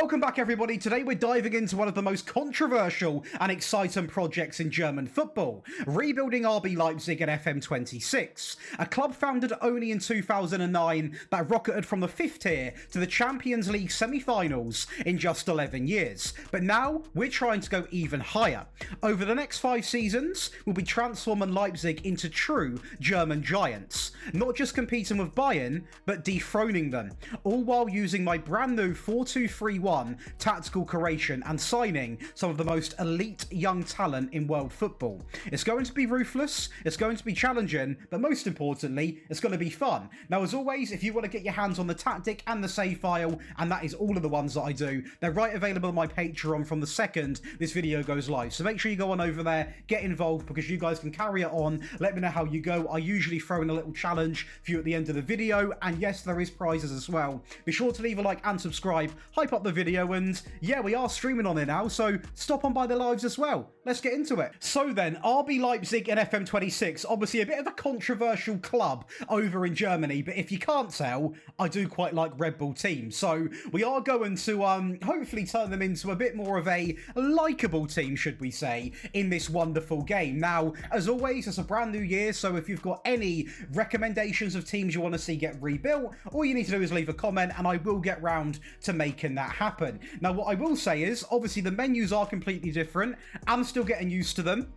Welcome back, everybody. Today we're diving into one of the most controversial and exciting projects in German football, rebuilding RB Leipzig at FM26, a club founded only in 2009 that rocketed from the 5th tier to the Champions League semi-finals in just 11 years. But now we're trying to go even higher. Over the next 5 seasons, we'll be transforming Leipzig into true German giants, not just competing with Bayern, but dethroning them, all while using my brand new 4-2-3-1 tactical curation and signing some of the most elite young talent in world football. It's going to be ruthless, it's going to be challenging, but most importantly, it's going to be fun. Now, as always, if you want to get your hands on the tactic and the save file, and that is all of the ones that I do, they're right available on my Patreon from the second this video goes live. So make sure you go on over there, get involved, because you guys can carry it on. Let me know how you go. I usually throw in a little challenge for you at the end of the video, and yes, there is prizes as well. Be sure to leave a like and subscribe, hype up the video, and yeah, we are streaming on it now, so stop on by the lives as well. Let's get into it. So then, RB Leipzig and FM26, obviously a bit of a controversial club over in Germany, but if you can't tell, I do quite like Red Bull teams, so we are going to hopefully turn them into a bit more of a likeable team, should we say, in this wonderful game. Now, as always, it's a brand new year, so if you've got any recommendations of teams you want to see get rebuilt, all you need to do is leave a comment and I will get round to making that happen. Now, what I will say is, obviously the menus are completely different. I'm still getting used to them.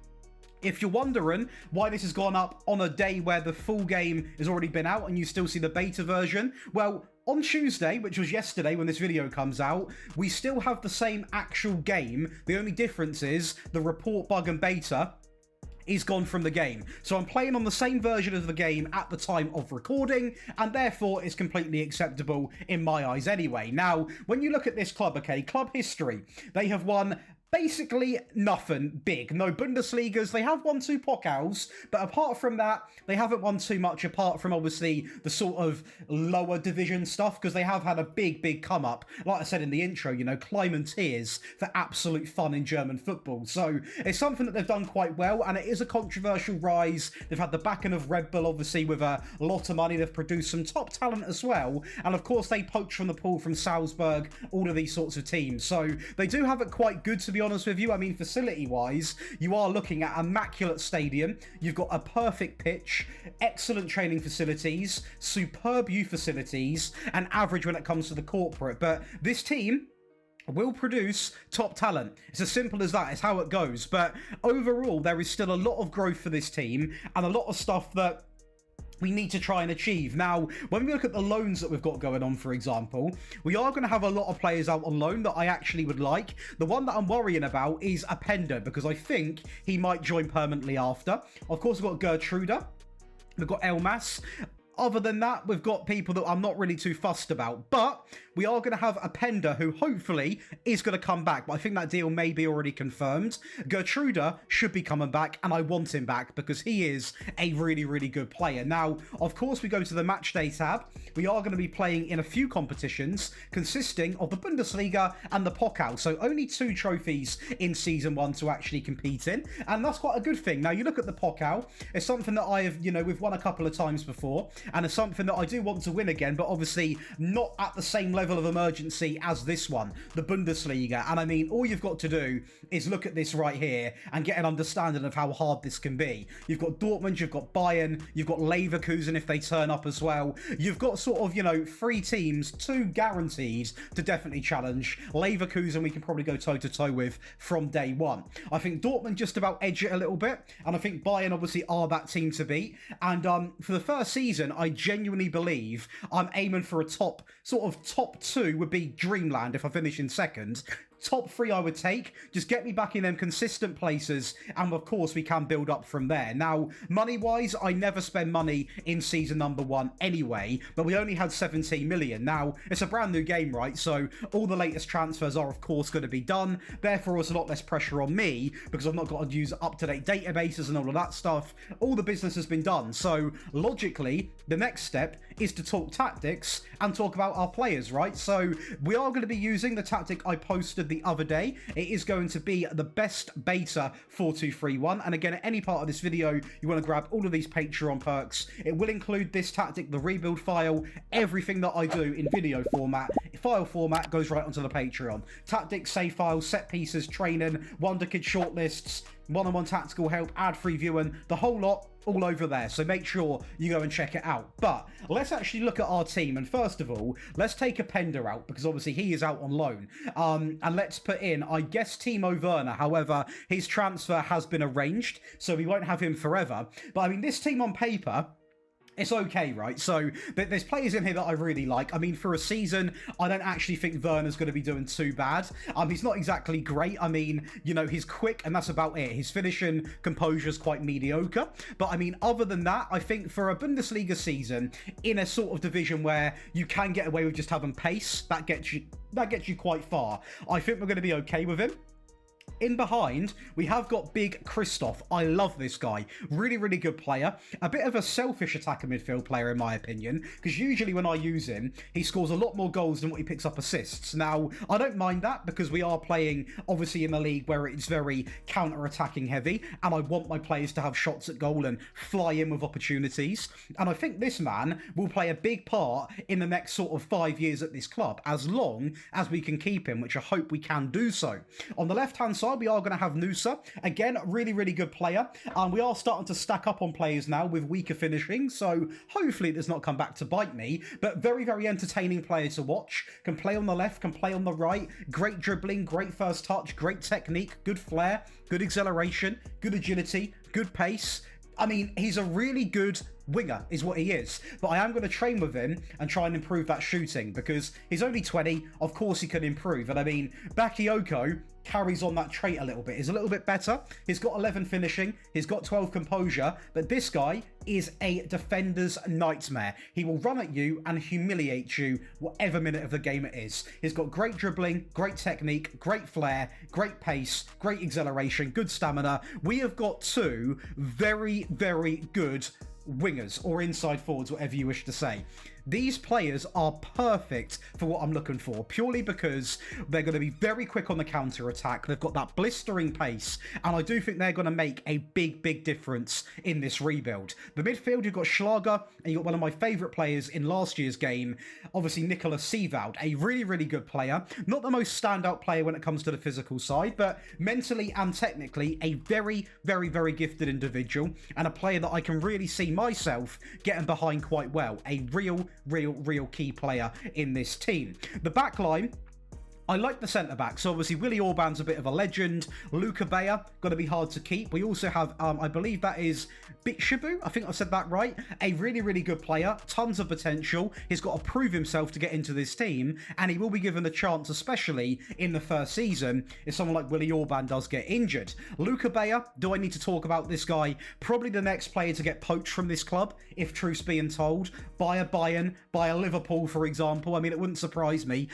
If you're wondering why this has gone up on a day where the full game has already been out and you still see the beta version, well, on Tuesday, which was yesterday when this video comes out, we still have the same actual game. The only difference is the report bug and beta is gone from the game. So I'm playing on the same version of the game at the time of recording, and therefore it's completely acceptable in my eyes anyway. Now, when you look at this club, okay, club history, they have won basically nothing big. No Bundesligas. They have won 2 powerhouse, but apart from that, they haven't won too much apart from obviously the sort of lower division stuff, because they have had a big come up. Like I said in the intro, you know, climbing tiers for absolute fun in German football. So it's something that they've done quite well, and it is a controversial rise. They've had the backing of Red Bull, obviously, with a lot of money. They've produced some top talent as well, and of course they poach from the pool from Salzburg, all of these sorts of teams. So they do have it quite good, to be honest with you. I mean, facility-wise, you are looking at immaculate stadium. You've got a perfect pitch, excellent training facilities, superb youth facilities, and average when it comes to the corporate. But this team will produce top talent. It's as simple as that. It's how it goes. But overall, there is still a lot of growth for this team and a lot of stuff that we need to try and achieve. Now, when we look at the loans that we've got going on, for example, we are going to have a lot of players out on loan that I actually would like. The one that I'm worrying about is Appender, because I think he might join permanently after. Of course, we've got Gertruda. We've got Elmas. Other than that, we've got people that I'm not really too fussed about. But we are going to have Appender, who hopefully is going to come back. But I think that deal may be already confirmed. Gertruda should be coming back, and I want him back because he is a really good player. Now, of course, we go to the match day tab. We are going to be playing in a few competitions consisting of the Bundesliga and the powerhouse. So only 2 trophies in Season 1 to actually compete in. And that's quite a good thing. Now, you look at the powerhouse. It's something that I have, you know, we've won a couple of times before. And it's something that I do want to win again, but obviously not at the same level of emergency as this one, the Bundesliga. And I mean, all you've got to do is look at this right here and get an understanding of how hard this can be. You've got Dortmund, you've got Bayern, you've got Leverkusen if they turn up as well. You've got sort of, you know, 3 teams, 2 guaranteed to definitely challenge. Leverkusen we can probably go toe-to-toe with from day one. I think Dortmund just about edge it a little bit, and I think Bayern obviously are that team to beat. And for the first season, I genuinely believe I'm aiming for a top 2 would be Dreamland if I finish in second. Top 3 I would take. Just get me back in them consistent places, and of course we can build up from there. Now, money-wise, I never spend money in season number 1 anyway, but we only had 17 million. Now, it's a brand new game, right? So all the latest transfers are, of course, going to be done. Therefore, there's a lot less pressure on me because I've not got to use up-to-date databases and all of that stuff. All the business has been done. So logically, the next step is to talk tactics and talk about our players, right? So we are going to be using the tactic I posted the other day. It is going to be the best beta 4-2-3-1. And again, at any part of this video, you want to grab all of these Patreon perks. It will include this tactic, the rebuild file, everything that I do in video format, file format goes right onto the Patreon. Tactics, save files, set pieces, training, wonderkids shortlists, one-on-one tactical help, ad-free viewing, the whole lot, all over there. So make sure you go and check it out. But let's actually look at our team. And first of all, let's take a Pender out, because obviously he is out on loan. And let's put in, I guess, Timo Werner. However, his transfer has been arranged, so we won't have him forever. But I mean, this team on paper, it's okay, right? So there's players in here that I really like. I mean, for a season, I don't actually think Werner's going to be doing too bad. He's not exactly great. I mean, you know, he's quick and that's about it. His finishing composure is quite mediocre. But I mean, other than that, I think for a Bundesliga season in a sort of division where you can get away with just having pace, that gets you quite far. I think we're going to be okay with him. In behind, we have got Big Christoph. I love this guy. Really, really good player. A bit of a selfish attacker midfield player, in my opinion, because usually when I use him, he scores a lot more goals than what he picks up assists. Now, I don't mind that because we are playing, obviously, in a league where it's very counter-attacking heavy, and I want my players to have shots at goal and fly in with opportunities. And I think this man will play a big part in the next sort of 5 years at this club, as long as we can keep him, which I hope we can do so. On the left-hand side, we are going to have Nusa. Again, really, really good player. We are starting to stack up on players now with weaker finishing, so hopefully it does not come back to bite me. But very, very entertaining player to watch. Can play on the left, can play on the right. Great dribbling, great first touch, great technique, good flair, good acceleration, good agility, good pace. I mean, he's a really good winger is what he is, but I am going to train with him and try and improve that shooting because he's only 20. Of course he can improve, and I mean, Bakayoko carries on that trait a little bit. He's a little bit better. He's got 11 finishing, he's got 12 composure, but this guy is a defender's nightmare. He will run at you and humiliate you whatever minute of the game it is. He's got great dribbling, great technique, great flair, great pace, great acceleration, good stamina. We have got two very, very good wingers or inside forwards, whatever you wish to say. These players are perfect for what I'm looking for, purely because they're going to be very quick on the counter-attack. They've got that blistering pace, and I do think they're going to make a big, big difference in this rebuild. The midfield, you've got Schlager, and you've got one of my favourite players in last year's game, obviously Nicolas Seevoud, a really, really good player. Not the most standout player when it comes to the physical side, but mentally and technically a very, very, very gifted individual, and a player that I can really see myself getting behind quite well. A real key player in this team. The back line, I like the centre-back. So obviously Willy Orban's a bit of a legend. Luca Bayer, going to be hard to keep. We also have, I believe that is Bitshibu. I think I said that right. A really, really good player. Tons of potential. He's got to prove himself to get into this team. And he will be given a chance, especially in the first season, if someone like Willy Orban does get injured. Luca Bayer, do I need to talk about this guy? Probably the next player to get poached from this club, if truth's being told. By a Bayern, by a Liverpool, for example. I mean, it wouldn't surprise me.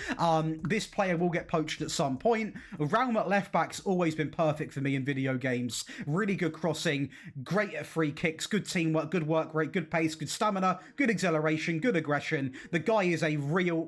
This player will get poached at some point. Raum at left back's always been perfect for me in video games. Really good crossing, great at free kicks, good teamwork, good work rate, good pace, good stamina, good acceleration, good aggression. The guy is a real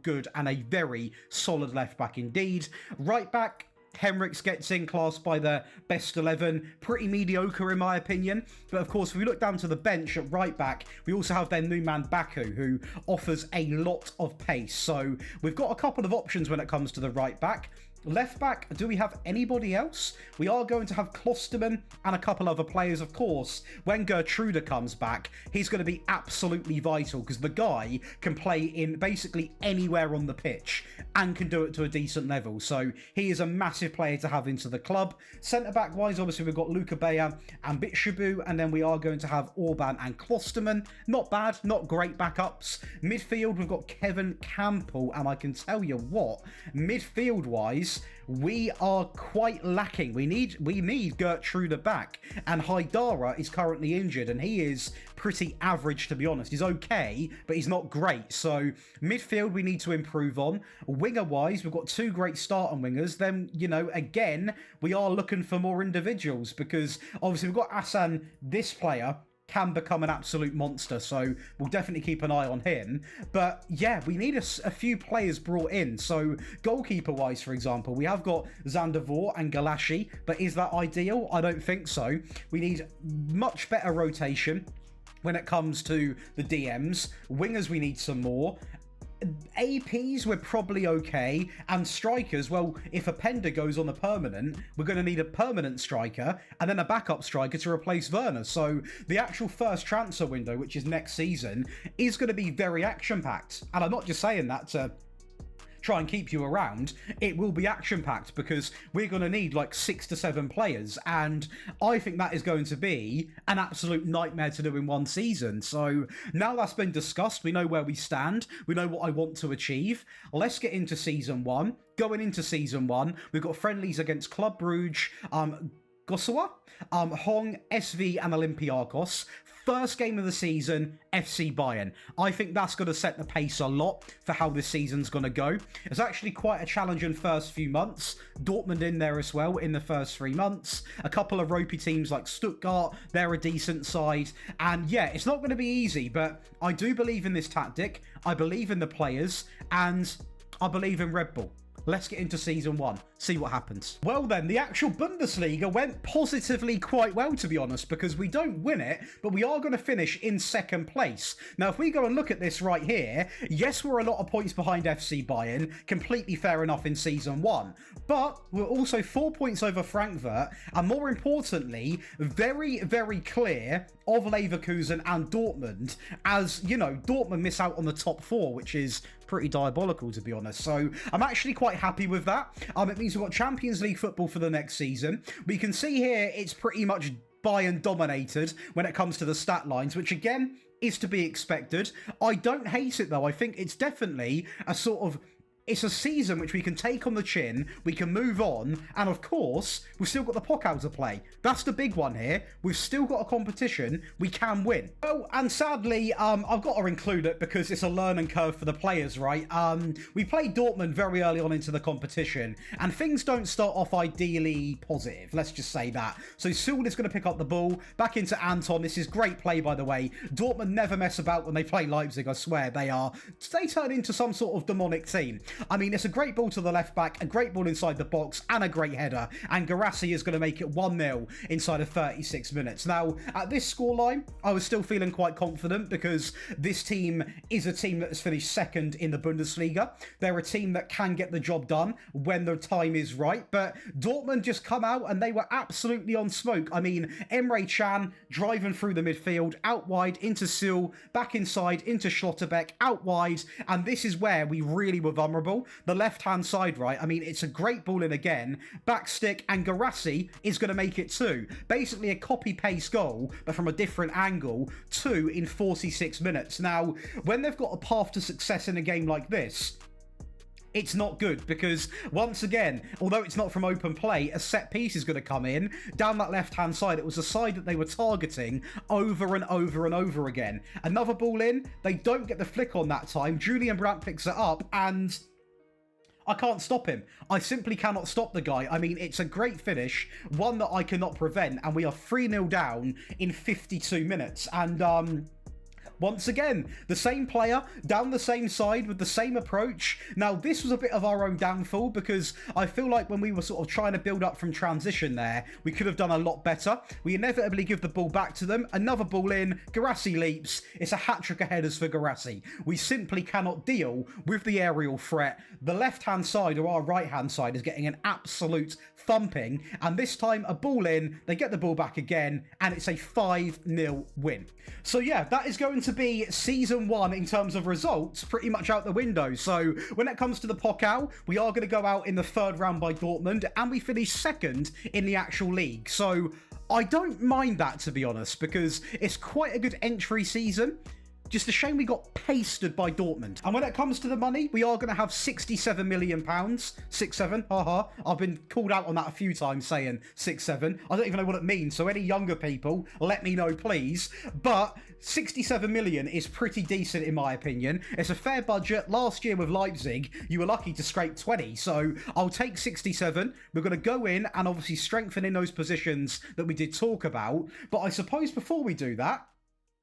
good and a very solid left back indeed. Right back, Henriks gets in class by the best 11. Pretty mediocre in my opinion. But of course, if we look down to the bench at right back, we also have their new man Baku, who offers a lot of pace. So we've got a couple of options when it comes to the right back. Left back, do we have anybody else? We are going to have Klosterman and a couple other players, of course. When Gertrude comes back, he's going to be absolutely vital because the guy can play in basically anywhere on the pitch and can do it to a decent level. So he is a massive player to have into the club. Centre-back wise, obviously we've got Luca Bayer and Bitshibu, and then we are going to have Orban and Klosterman. Not bad, not great backups. Midfield, we've got Kevin Campbell, and I can tell you what, midfield wise, we are quite lacking. We need Gertrude back, and Haidara is currently injured, and he is pretty average, to be honest. He's okay, but he's not great. So midfield we need to improve on. Winger wise, we've got two great starting wingers. Then, you know, again, we are looking for more individuals because obviously we've got Asan, this player. can become an absolute monster, so we'll definitely keep an eye on him. But yeah, we need a few players brought in. So goalkeeper wise, for example, we have got Zandvoort and Galashi, but is that ideal? I don't think so. We need much better rotation when it comes to the DMs. Wingers, we need some more. APs, we're probably okay. And strikers, well, if Openda goes on a permanent, we're going to need a permanent striker and then a backup striker to replace Werner. So the actual first transfer window, which is next season, is going to be very action-packed. And I'm not just saying that to try and keep you around. It will be action-packed because we're going to need like 6 to 7 players, and I think that is going to be an absolute nightmare to do in one season. So now that's been discussed, we know where we stand, we know what I want to achieve. Let's get into season 1. Going into season 1, we've got friendlies against Club Brugge, Gosowa, Hong, SV and Olympiakos. First game of the season, FC Bayern. I think that's going to set the pace a lot for how this season's going to go. It's actually quite a challenging first few months. Dortmund in there as well in the first 3 months. A couple of ropey teams like Stuttgart, they're a decent side. And yeah, it's not going to be easy, but I do believe in this tactic. I believe in the players, and I believe in Red Bull. Let's get into season 1, see what happens. Well then, the actual Bundesliga went positively quite well, to be honest, because we don't win it, but we are going to finish in 2nd place. Now, if we go and look at this right here, yes, we're a lot of points behind FC Bayern, completely fair enough in season 1, but we're also 4 points over Frankfurt, and more importantly, very, very clear of Leverkusen and Dortmund, as, you know, Dortmund miss out on the top 4, which is pretty diabolical, to be honest. So I'm actually quite happy with that. It means we've got Champions League football for the next season. We can see here it's pretty much Bayern dominated when it comes to the stat lines, which again is to be expected. I don't hate it though. I think it's definitely a sort of, it's a season which we can take on the chin, we can move on, and of course, we've still got the Pokal to play. That's the big one here. We've still got a competition, we can win. Oh, and sadly, I've got to include it because it's a learning curve for the players, right? We played Dortmund very early on into the competition, and things don't start off ideally positive, let's just say that. So Sewell is going to pick up the ball, back into Anton. This is great play, by the way. Dortmund never mess about when they play Leipzig, I swear. They turn into some sort of demonic team. I mean, it's a great ball to the left back, a great ball inside the box, and a great header. And Garassi is going to make it 1-0 inside of 36 minutes. Now, at this scoreline, I was still feeling quite confident because this team is a team that has finished 2nd in the Bundesliga. They're a team that can get the job done when the time is right. But Dortmund just come out and they were absolutely on smoke. I mean, Emre Can driving through the midfield, out wide into Sewell, back inside into Schlotterbeck, out wide. And this is where we really were vulnerable. The left-hand side, right? I mean, it's a great ball in again. Back stick, and Garassi is going to make it 2. Basically a copy-paste goal, but from a different angle, 2 in 46 minutes. Now, when they've got a path to success in a game like this, it's not good because, once again, although it's not from open play, a set piece is going to come in down that left-hand side. It was a side that they were targeting over and over and over again. Another ball in, they don't get the flick on that time. Julian Brandt picks it up, and I can't stop him. I simply cannot stop the guy. I mean, it's a great finish, one that I cannot prevent, and we are 3-0 down in 52 minutes. And, once again, the same player, down the same side with the same approach. Now, this was a bit of our own downfall because I feel like when we were sort of trying to build up from transition there, we could have done a lot better. We inevitably give the ball back to them. Another ball in. Garassi leaps. It's a hat-trick of headers for Garassi. We simply cannot deal with the aerial threat. The left-hand side or our right-hand side is getting an absolute thumping. And this time, a ball in. They get the ball back again. And it's a 5-0 win. So yeah, that is going to be season 1 in terms of results pretty much out the window. So when it comes to the Pokal, we are going to go out in the 3rd round by Dortmund, and we finish 2nd in the actual league. So I don't mind that, to be honest, because it's quite a good entry season. Just a shame we got pasted by Dortmund. And when it comes to the money, we are going to have £67 million. 6-7, haha. I've been called out on that a few times saying 6-7. I don't even know what it means. So any younger people, let me know, please. But 67 million is pretty decent in my opinion. It's a fair budget. Last year with Leipzig, you were lucky to scrape 20. So I'll take 67. We're going to go in and obviously strengthen in those positions that we did talk about. But I suppose before we do that,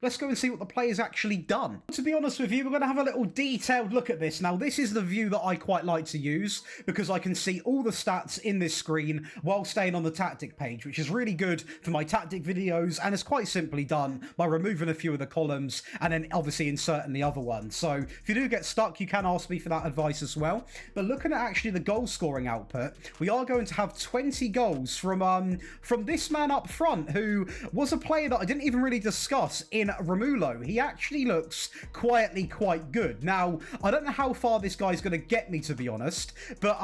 let's go and see what the player's actually done. To be honest with you, we're going to have a little detailed look at this. Now, this is the view that I quite like to use because I can see all the stats in this screen while staying on the tactic page, which is really good for my tactic videos, and it's quite simply done by removing a few of the columns and then obviously inserting the other one. So if you do get stuck, you can ask me for that advice as well. But looking at actually the goal scoring output, we are going to have 20 goals from this man up front, who was a player that I didn't even really discuss in Romulo. He actually looks quietly quite good. Now, I don't know how far this guy's going to get me, to be honest, but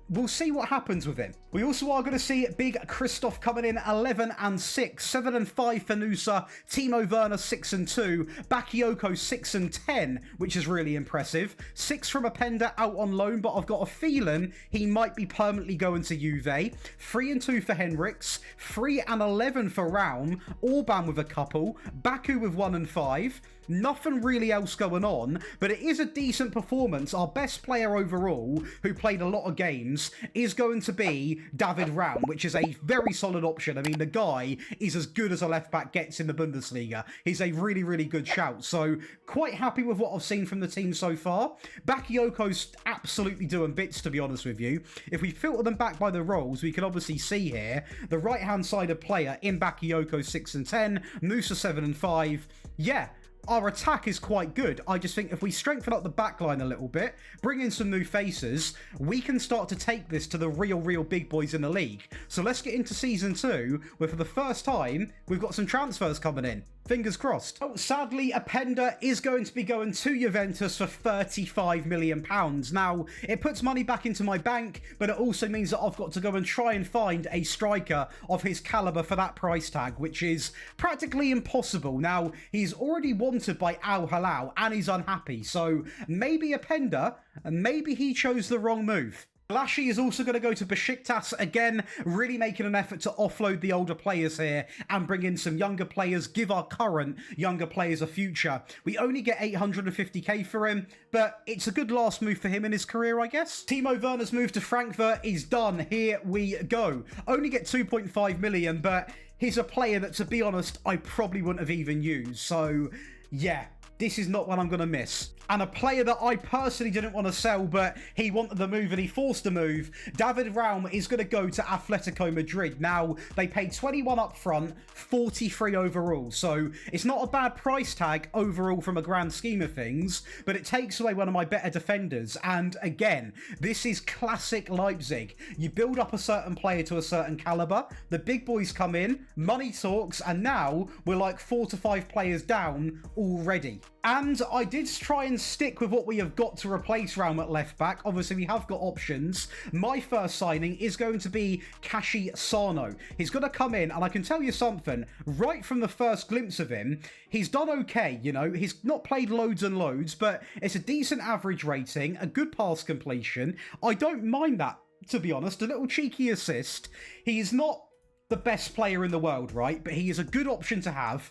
we'll see what happens with him. We also are going to see big Christoph coming in 11 and 6, 7 and 5 for Nusa, Timo Werner 6 and 2, Bakayoko 6 and 10, which is really impressive. 6 from Openda out on loan, but I've got a feeling he might be permanently going to Juve. 3 and 2 for Henriks, 3 and 11 for Raum, Orban with a couple, Baku with 1 and 5. Nothing really else going on, but it is a decent performance. Our best player overall, who played a lot of games, is going to be David Raum, which is a very solid option. I mean, the guy is as good as a left-back gets in the Bundesliga. He's a really, really good shout. So, quite happy with what I've seen from the team so far. Bakayoko's absolutely doing bits, to be honest with you. If we filter them back by the roles, we can obviously see here the right-hand sided player in Bakayoko 6 and 10, Nusa 7 and 5. Yeah. Our attack is quite good. I just think if we strengthen up the backline a little bit, bring in some new faces, we can start to take this to the real big boys in the league. So let's get into Season 2, where for the first time, we've got some transfers coming in. Fingers crossed. Oh, sadly, Openda is going to be going to Juventus for £35 million. Now, it puts money back into my bank, but it also means that I've got to go and try and find a striker of his caliber for that price tag, which is practically impossible. Now, he's already wanted by Al Hilal, and he's unhappy. So, maybe Openda, and maybe he chose the wrong move. Lashy is also going to go to Besiktas again, really making an effort to offload the older players here and bring in some younger players, give our current younger players a future. We only get 850k for him, but it's a good last move for him in his career, I guess. Timo Werner's move to Frankfurt is done. Here we go. Only get 2.5 million, but he's a player that, to be honest, I probably wouldn't have even used. So, yeah. This is not one I'm going to miss. And a player that I personally didn't want to sell, but he wanted the move and he forced the move. David Raum is going to go to Atletico Madrid. Now, they paid 21 up front, 43 overall. So, it's not a bad price tag overall from a grand scheme of things, but it takes away one of my better defenders. And again, this is classic Leipzig. You build up a certain player to a certain caliber, the big boys come in, money talks, and now we're like 4 to 5 players down already. And I did try and stick with what we have got to replace Raum at left back. Obviously, we have got options. My first signing is going to be Kashi Sano. He's going to come in, and I can tell you something, right from the first glimpse of him, he's done okay, you know. He's not played loads and loads, but it's a decent average rating, a good pass completion. I don't mind that, to be honest. A little cheeky assist. He is not the best player in the world, right? But he is a good option to have,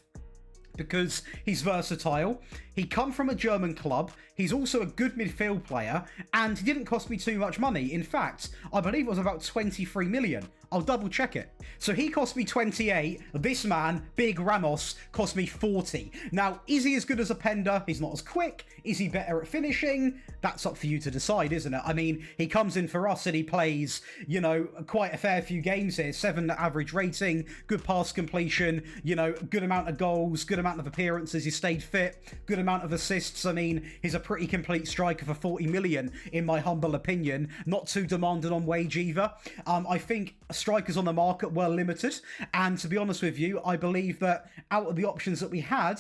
because he's versatile. He come from a German club. He's also a good midfield player, and he didn't cost me too much money. In fact, I believe it was about 23 million. I'll double check it. So he cost me 28. This man, Big Ramos, cost me 40. Now, is he as good as Openda? He's not as quick. Is he better at finishing? That's up for you to decide, isn't it? I mean, he comes in for us and he plays, you know, quite a fair few games here. 7 average rating, good pass completion, you know, good amount of goals, good amount of appearances. He stayed fit, good amount of assists. I mean, he's a pretty complete striker for 40 million, in my humble opinion. Not too demanding on wage either. I think strikers on the market were limited, and to be honest with you, I believe that out of the options that we had,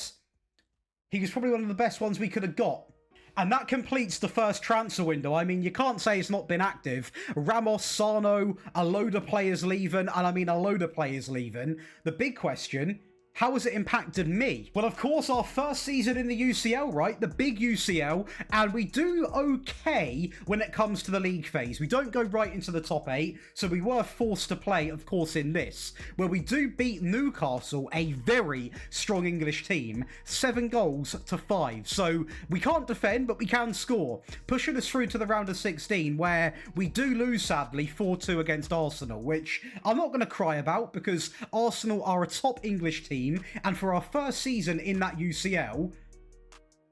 he was probably one of the best ones we could have got. And that completes the first transfer window. I mean, you can't say it's not been active. Ramos, Sano, a load of players leaving, and I mean a load of players leaving. The big question, how has it impacted me? Well, of course, our first season in the UCL, right? The big UCL, and we do okay when it comes to the league phase. We don't go right into the top 8, so we were forced to play, of course, in this, where we do beat Newcastle, a very strong English team, 7 goals to 5. So we can't defend, but we can score, pushing us through to the round of 16, where we do lose, sadly, 4-2 against Arsenal, which I'm not going to cry about, because Arsenal are a top English team. team, and for our first season in that UCL,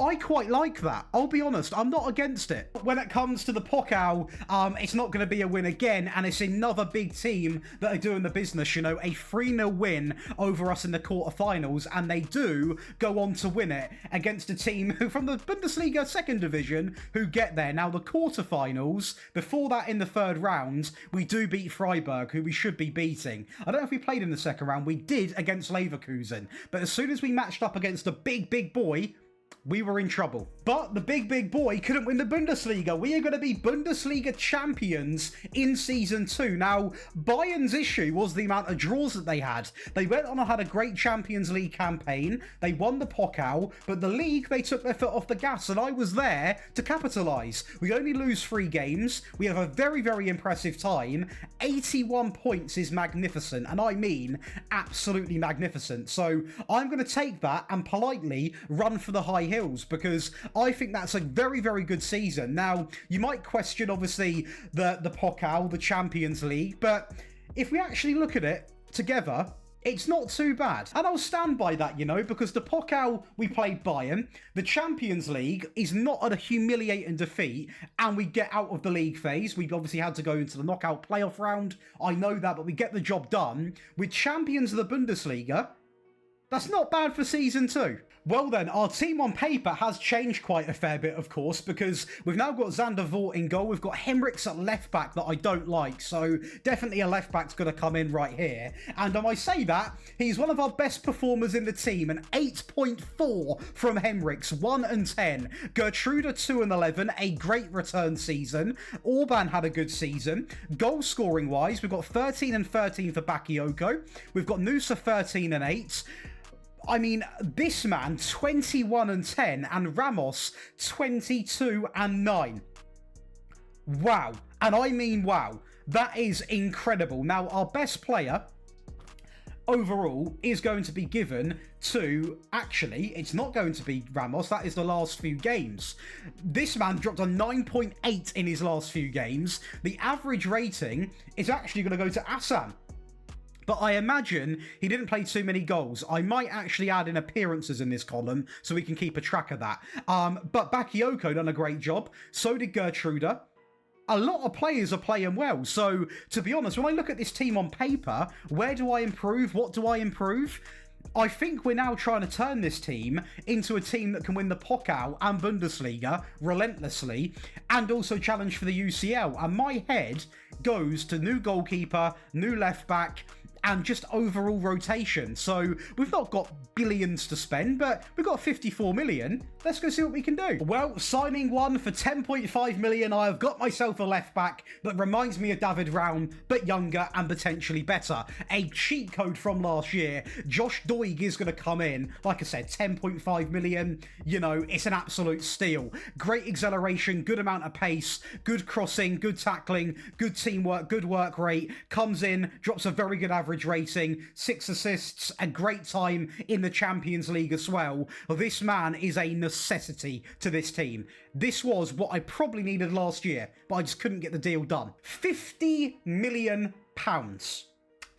I quite like that. I'll be honest, I'm not against it. When it comes to the Pokal, it's not going to be a win again, and it's another big team that are doing the business, you know, a 3-0 win over us in the quarterfinals, and they do go on to win it against a team who from the Bundesliga second division who get there. Now, the quarterfinals, before that in the third round, we do beat Freiburg, who we should be beating. I don't know if we played in the second round. We did against Leverkusen, but as soon as we matched up against a big boy, we were in trouble. But the big boy couldn't win the Bundesliga. We are going to be Bundesliga champions in Season 2. Now, Bayern's issue was the amount of draws that they had. They went on and had a great Champions League campaign. They won the Pokal, but the league, they took their foot off the gas, and I was there to capitalise. We only lose 3 games. We have a very impressive time. 81 points is magnificent, and I mean absolutely magnificent. So I'm going to take that and politely run for the high hills, because I think that's a very good season. Now, you might question obviously the Pokal, the Champions League, but if we actually look at it together, it's not too bad. And I'll stand by that, you know, because the Pokal, we played Bayern. The Champions League is not a humiliating defeat, and we get out of the league phase. We obviously had to go into the knockout playoff round. I know that, but we get the job done. We're champions of the Bundesliga. That's not bad for Season 2. Well then, our team on paper has changed quite a fair bit, of course, because we've now got Zander Voort in goal. We've got Henriks at left back that I don't like, so definitely a left back's going to come in right here. And I say that, he's one of our best performers in the team, an 8.4 from Henriks, 1 and 10. Gertrude 2 and 11, a great return season. Orban had a good season. Goal scoring wise, we've got 13 and 13 for Bakayoko. We've got Nusa 13 and 8. I mean, this man, 21 and 10, and Ramos, 22 and 9. Wow. And I mean wow. That is incredible. Now, our best player overall is going to be given to, actually, it's not going to be Ramos. That is the last few games. This man dropped a 9.8 in his last few games. The average rating is actually going to go to Assam. But I imagine he didn't play too many goals. I might actually add in appearances in this column so we can keep a track of that. But Bakayoko done a great job. So did Gertrude. A lot of players are playing well. So, to be honest, when I look at this team on paper, where do I improve? What do I improve? I think we're now trying to turn this team into a team that can win the Pokal and Bundesliga relentlessly, and also challenge for the UCL. And my head goes to new goalkeeper, new left back, and just overall rotation. So we've not got billions to spend, but we've got 54 million. Let's go see what we can do. Well, signing one for 10.5 million, I have got myself a left back that reminds me of David Raum, but younger and potentially better. A cheat code from last year. Josh Doig is going to come in. Like I said, 10.5 million. You know, it's an absolute steal. Great acceleration, good amount of pace, good crossing, good tackling, good teamwork, good work rate. Comes in, drops a very good average rating, 6 assists, a great time in the Champions League as well. This man is a necessity to this team. This was what I probably needed last year, but I just couldn't get the deal done. £50 million.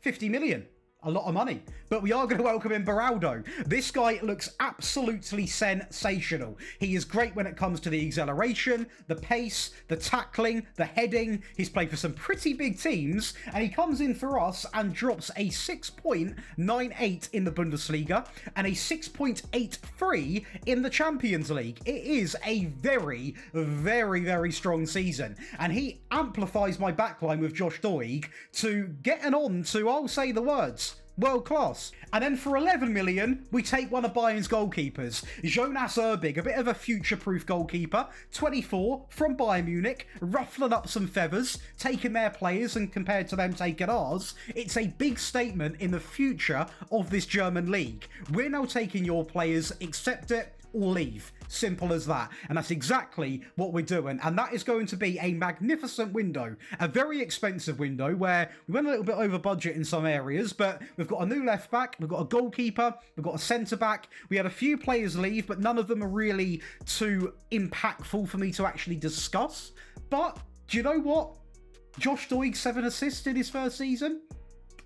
50 million. A lot of money. But we are going to welcome in Beraldo. This guy looks absolutely sensational. He is great when it comes to the acceleration, the pace, the tackling, the heading. He's played for some pretty big teams, and he comes in for us and drops a 6.98 in the Bundesliga and a 6.83 in the Champions League. It is a very strong season, and he amplifies my backline with Josh Doig to getting on to, I'll say the words, world class. And then for 11 million, we take one of Bayern's goalkeepers, Jonas Erbig, a bit of a future-proof goalkeeper, 24, from Bayern Munich, ruffling up some feathers, taking their players and compared to them taking ours. It's a big statement in the future of this German league. We're now taking your players, accept it or leave. Simple as that. And that's exactly what we're doing. And that is going to be a magnificent window. A very expensive window where we went a little bit over budget in some areas, but we've got a new left back, we've got a goalkeeper, we've got a centre back. We had a few players leave, but none of them are really too impactful for me to actually discuss. But do you know what? Josh Doig, 7 assists in his first season.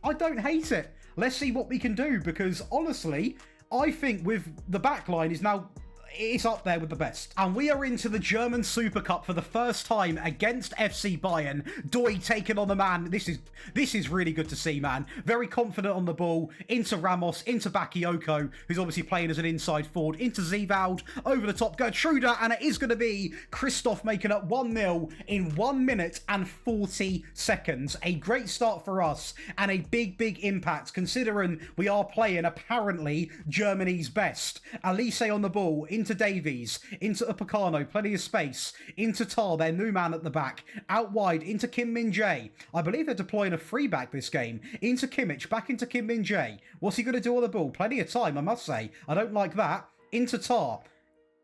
I don't hate it. let's see what we can do, because honestly, I think with the back line is now, it's up there with the best. And we are into the German Super Cup for the first time against FC Bayern. Doi taking on the man. This is really good to see, man. Very confident on the ball. Into Ramos, into Bakayoko, who's obviously playing as an inside forward. Into Zivald, over the top, Gertruda, and it is going to be Christoph making up 1-0 in 1 minute and 40 seconds. A great start for us, and a big, big impact, considering we are playing, apparently, Germany's best. Elise on the ball, into Davies, into Upamecano, plenty of space, into Tar, their new man at the back, out wide, into Kim Min-jae. I believe they're deploying a free back this game, into Kimmich, back into Kim Min-jae. What's he going to do on the ball? Plenty of time, I must say. I don't like that. Into Tar,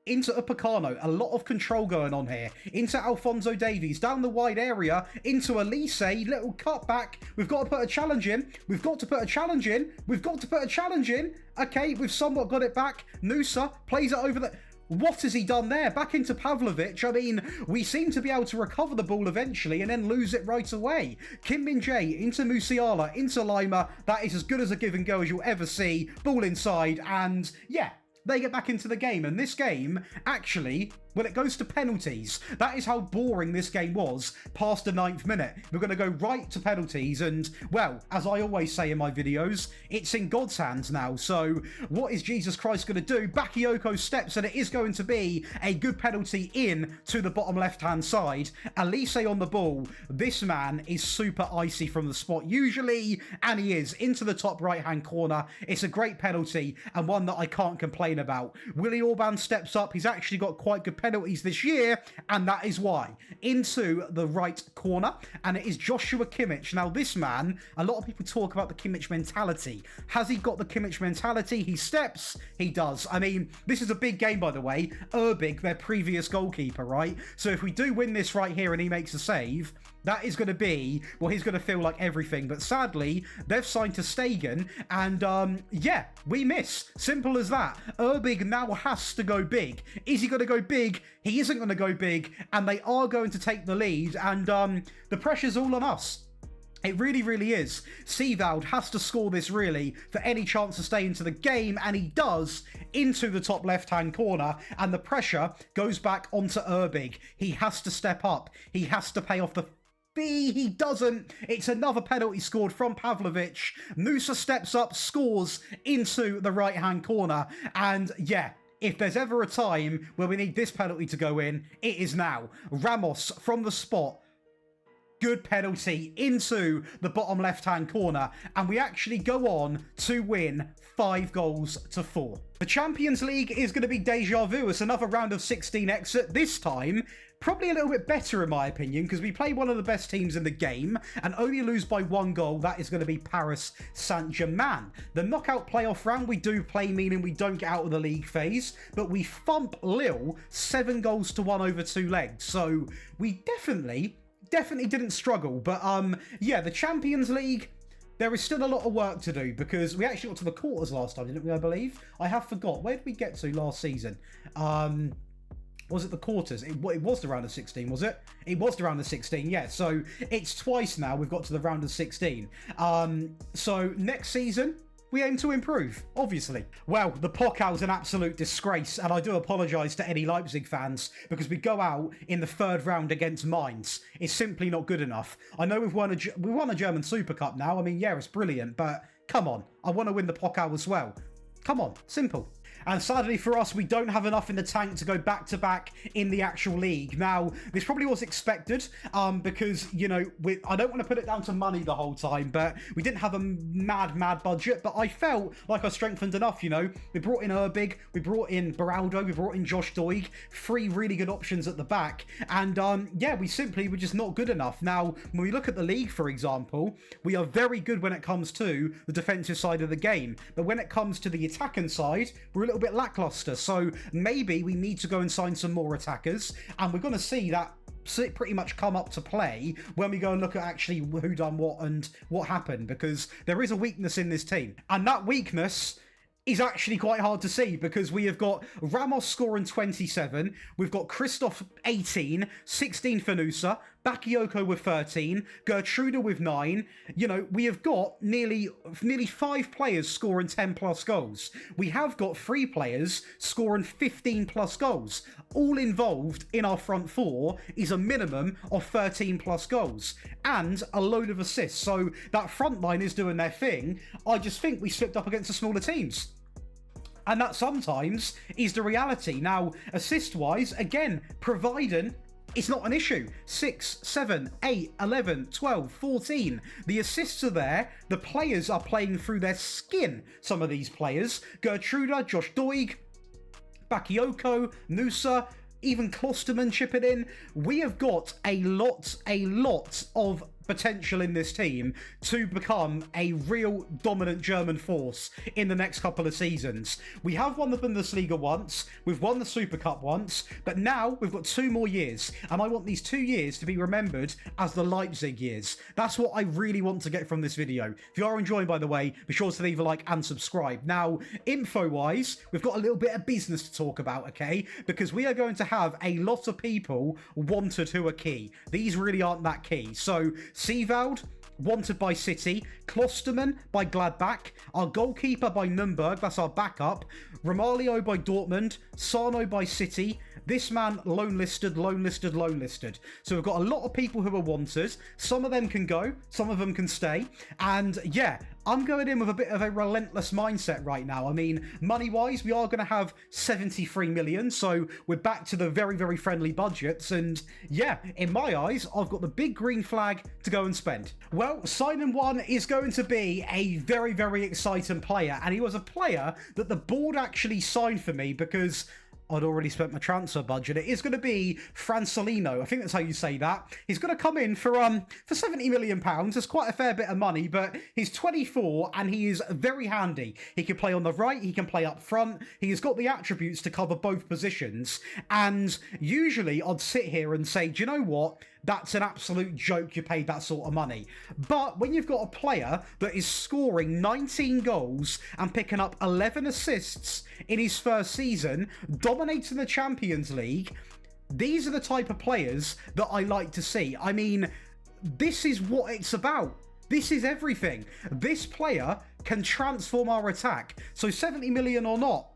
into Upamecano, a lot of control going on here, into Alphonso Davies, down the wide area, into Elise, little cut back. We've got to put a challenge in. We've got to put a challenge in. We've got to put a challenge in. Okay, we've somewhat got it back. Nusa plays it over the... What has he done there? Back into Pavlovic. I mean, we seem to be able to recover the ball eventually and then lose it right away. Kim Min-jae into Musiala, into Lima. That is as good as a give and go as you'll ever see. Ball inside, and yeah, they get back into the game. And this game, actually, when it goes to penalties, that is how boring this game was past the 9th minute. We're going to go right to penalties, and, well, as I always say in my videos, it's in God's hands now. So what is Jesus Christ going to do? Bakayoko steps, and it is going to be a good penalty in to the bottom left-hand side. Elise on the ball. This man is super icy from the spot, usually, and he is. Into the top right-hand corner. It's a great penalty, and one that I can't complain about. Willy Orban steps up. He's actually got quite good penalties this year, and that is why. Into the right corner, and it is Joshua Kimmich. Now, this man, a lot of people talk about the Kimmich mentality. Has he got the Kimmich mentality? He steps, he does. I mean, this is a big game, by the way. Erbig, their previous goalkeeper, right? So if we do win this right here and he makes a save, that is going to be, well, he's going to feel like everything. But sadly, they've signed to Stegen, and yeah, we miss. Simple as that. Erbig now has to go big. Is he going to go big? He isn't going to go big, and they are going to take the lead, and the pressure's all on us. It really, really is. Seevald has to score this, really, for any chance to stay into the game, and he does, into the top left-hand corner, and the pressure goes back onto Erbig. He has to step up. He has to pay off the fee. He doesn't. It's another penalty scored from Pavlovic. Nusa steps up, scores into the right-hand corner, and yeah, if there's ever a time where we need this penalty to go in, it is now. Ramos from the spot. Good penalty into the bottom left-hand corner, and we actually go on to win 5-4. The Champions League is going to be deja vu. It's another round of 16 exit. This time, probably a little bit better in my opinion, because we play one of the best teams in the game and only lose by 1 goal. That is going to be Paris Saint-Germain. The knockout playoff round we do play, meaning we don't get out of the league phase, but we thump Lille 7-1 over 2 legs. So we definitely didn't struggle. But yeah, the Champions League, there is still a lot of work to do, because we actually got to the quarters last time, didn't we, I believe? I have forgot. Where did we get to last season? Was it the quarters? It was the round of 16, was it? It was the round of 16, yeah. So it's twice now we've got to the round of 16. So next season, we aim to improve, obviously. Well, the Powerhouse an absolute disgrace, and I do apologise to any Leipzig fans, because we go out in the 3rd round against Mainz. It's simply not good enough. I know we won a German Super Cup now. I mean, yeah, it's brilliant, but come on. I want to win the Powerhouse as well. Come on, simple. And sadly for us, we don't have enough in the tank to go back-to-back in the actual league. Now, this probably was expected, because, you know, I don't want to put it down to money the whole time, but we didn't have a mad budget, but I felt like I strengthened enough, you know. We brought in Erbig, we brought in Beraldo, we brought in Josh Doig, 3 really good options at the back, and, yeah, we simply were just not good enough. Now, when we look at the league, for example, we are very good when it comes to the defensive side of the game, but when it comes to the attacking side, we're a little bit lackluster. So maybe we need to go and sign some more attackers, and we're going to see that pretty much come up to play when we go and look at actually who done what and what happened, because there is a weakness in this team, and that weakness is actually quite hard to see, because we have got Ramos scoring 27, we've got Christoph 18, 16 for Nusa, Bakayoko with 13, Gertruda with 9. You know, we have got nearly 5 players scoring 10 plus goals. We have got 3 players scoring 15 plus goals. All involved in our front 4 is a minimum of 13 plus goals and a load of assists. So that front line is doing their thing. I just think we slipped up against the smaller teams. And that sometimes is the reality. Now, assist-wise, again, providing it's not an issue. 6, 7, 8, 11, 12, 14. The assists are there. The players are playing through their skin, some of these players. Gertruda, Josh Doig, Bakayoko, Nusa, even Klosterman chipping in. We have got a lot of potential in this team to become a real dominant German force in the next couple of seasons. We have won the Bundesliga once, we've won the Super Cup once, but now we've got 2 more years, and I want these 2 years to be remembered as the Leipzig years. That's what I really want to get from this video. If you are enjoying, by the way, be sure to leave a like and subscribe. Now, info-wise, we've got a little bit of business to talk about, okay? Because we are going to have a lot of people wanted who are key. These really aren't that key. So, Seevald, wanted by City. Klosterman by Gladbach. Our goalkeeper by Nürnberg, that's our backup. Romario by Dortmund. Sano by City. This man, lone listed. So we've got a lot of people who are wanted. Some of them can go, some of them can stay. And yeah, I'm going in with a bit of a relentless mindset right now. I mean, money-wise, we are going to have 73 million, so we're back to the very, very friendly budgets. And yeah, in my eyes, I've got the big green flag to go and spend. Well, signing one is going to be a very, very exciting player. And he was a player that the board actually signed for me because I'd already spent my transfer budget. It is going to be Francelino. I think that's how you say that. He's going to come in for 70 million pounds. That's quite a fair bit of money, but he's 24 and he is very handy. He can play on the right. He can play up front. He has got the attributes to cover both positions. And usually I'd sit here and say, do you know what? That's an absolute joke you paid that sort of money. But when you've got a player that is scoring 19 goals and picking up 11 assists in his first season, dominating the Champions League, these are the type of players that I like to see. I mean, this is what it's about. This is everything. This player can transform our attack. So 70 million or not,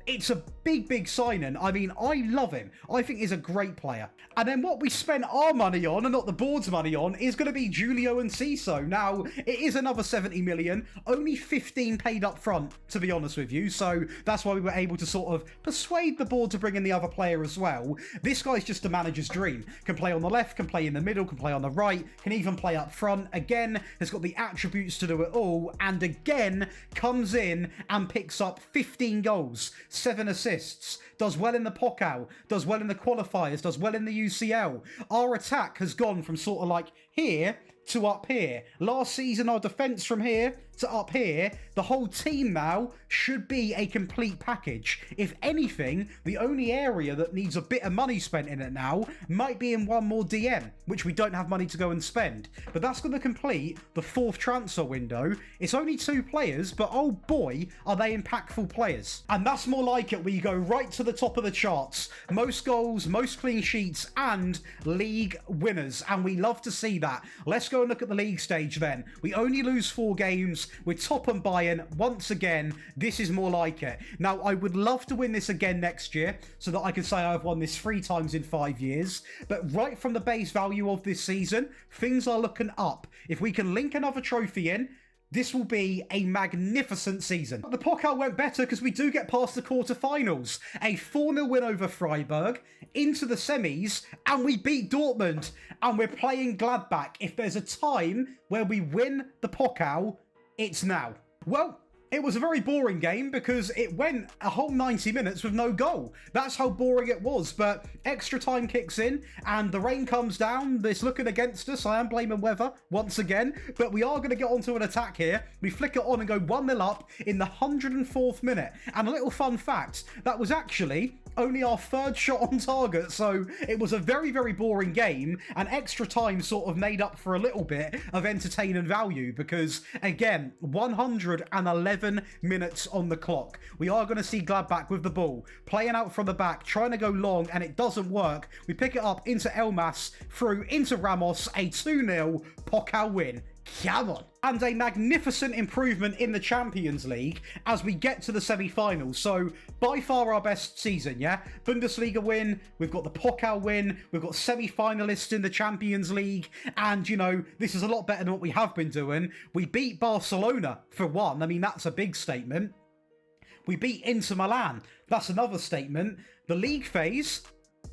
it's a big, big signing. I mean, I love him. I think he's a great player. And then what we spent our money on, and not the board's money on, is going to be Julio and Ciso. Now, it is another 70 million. Only 15 paid up front, to be honest with you. So that's why we were able to sort of persuade the board to bring in the other player as well. This guy's just a manager's dream. Can play on the left, can play in the middle, can play on the right, can even play up front. Again, has got the attributes to do it all. And again, comes in and picks up 15 goals, 7 assists, does well in the Pokal, does well in the qualifiers, does well in the UCL. Our attack has gone from sort of like here to up here. Last season, our defence from here to up here. The whole team now should be a complete package. If anything, the only area that needs a bit of money spent in it now might be in one more DM, which we don't have money to go and spend. But that's going to complete the 4th transfer window. It's only 2 players, but oh boy, are they impactful players. And that's more like it, where you go right to the top of the charts. Most goals, most clean sheets, and league winners. And we love to see that. Let's go and look at the league stage then. We only lose 4 games. We're top on Bayern once again. This is more like it. Now, I would love to win this again next year so that I can say I've won this 3 times in 5 years. But right from the base value of this season, things are looking up. If we can link another trophy in, this will be a magnificent season. The Pokal went better because we do get past the quarterfinals. A 4-0 win over Freiburg, into the semis, and we beat Dortmund. And we're playing Gladbach. If there's a time where we win the Pokal, it's now. Well, it was a very boring game because it went a whole 90 minutes with no goal. That's how boring it was, but extra time kicks in and the rain comes down. It's looking against us. I am blaming weather once again, but we are going to get onto an attack here. We flick it on and go 1-0 up in the 104th minute. And a little fun fact, that was actually only our third shot on target, so it was a very, very boring game, and extra time sort of made up for a little bit of entertainment value because, again, 111 minutes on the clock. We are going to see Gladbach with the ball, playing out from the back, trying to go long, and it doesn't work. We pick it up into Elmas, through into Ramos, a 2-0 Pokal win. Come on. And a magnificent improvement in the Champions League as we get to the semi-finals. So, by far our best season, yeah? Bundesliga win, we've got the Pokal win, we've got semi-finalists in the Champions League, and, you know, this is a lot better than what we have been doing. We beat Barcelona, for one. I mean, that's a big statement. We beat Inter Milan. That's another statement. The league phase,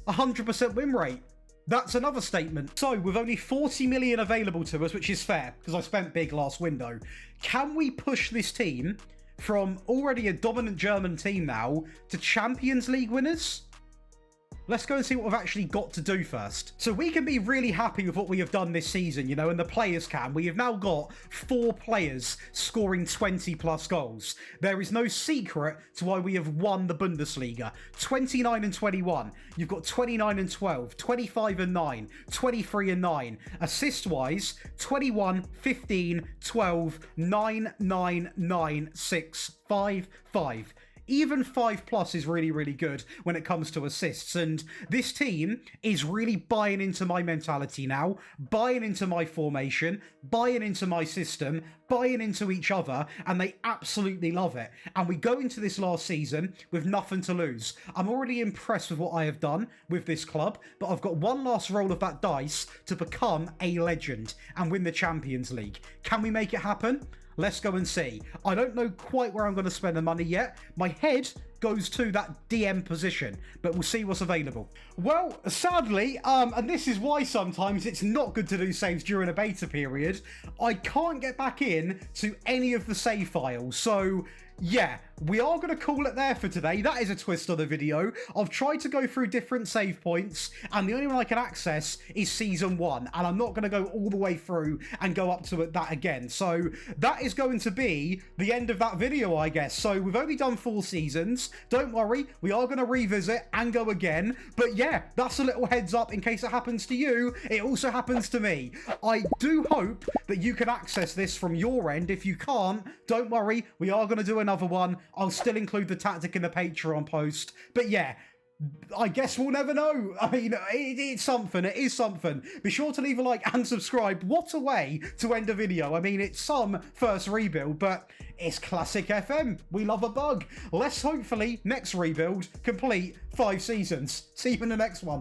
100% win rate. That's another statement. So, with only 40 million available to us, which is fair, because I spent big last window, can we push this team from already a dominant German team now to Champions League winners? Let's go and see what we've actually got to do first. So we can be really happy with what we have done this season, you know, and the players can. We have now got 4 players scoring 20 plus goals. There is no secret to why we have won the Bundesliga. 29 and 21. You've got 29 and 12, 25 and 9, 23 and 9. Assist-wise, 21, 15, 12, 9, 9, 9, 6, 5, 5. Even 5 plus is really, really good when it comes to assists. And this team is really buying into my mentality now, buying into my formation, buying into my system, buying into each other, and they absolutely love it. And we go into this last season with nothing to lose. I'm already impressed with what I have done with this club, but I've got one last roll of that dice to become a legend and win the Champions League. Can we make it happen? Let's go and see. I don't know quite where I'm going to spend the money yet. My head goes to that DM position, but we'll see what's available. Well, sadly, and this is why sometimes it's not good to do saves during a beta period, I can't get back in to any of the save files. So, yeah, we are going to call it there for today. That is a twist on the video. I've tried to go through different save points, and the only one I can access is Season 1, and I'm not going to go all the way through and go up to that again. So that is going to be the end of that video, I guess. So we've only done 4 seasons. Don't worry, we are going to revisit and go again. But yeah, that's a little heads up in case it happens to you. It also happens to me. I do hope that you can access this from your end. If you can't, don't worry, we are going to do another one. I'll still include the tactic in the Patreon post. But yeah, I guess we'll never know. I mean, it's something. It is something. Be sure to leave a like and subscribe. What a way to end a video. I mean, it's some first rebuild, but it's classic FM. We love a bug. Let's hopefully, next rebuild, complete 5 seasons. See you in the next one.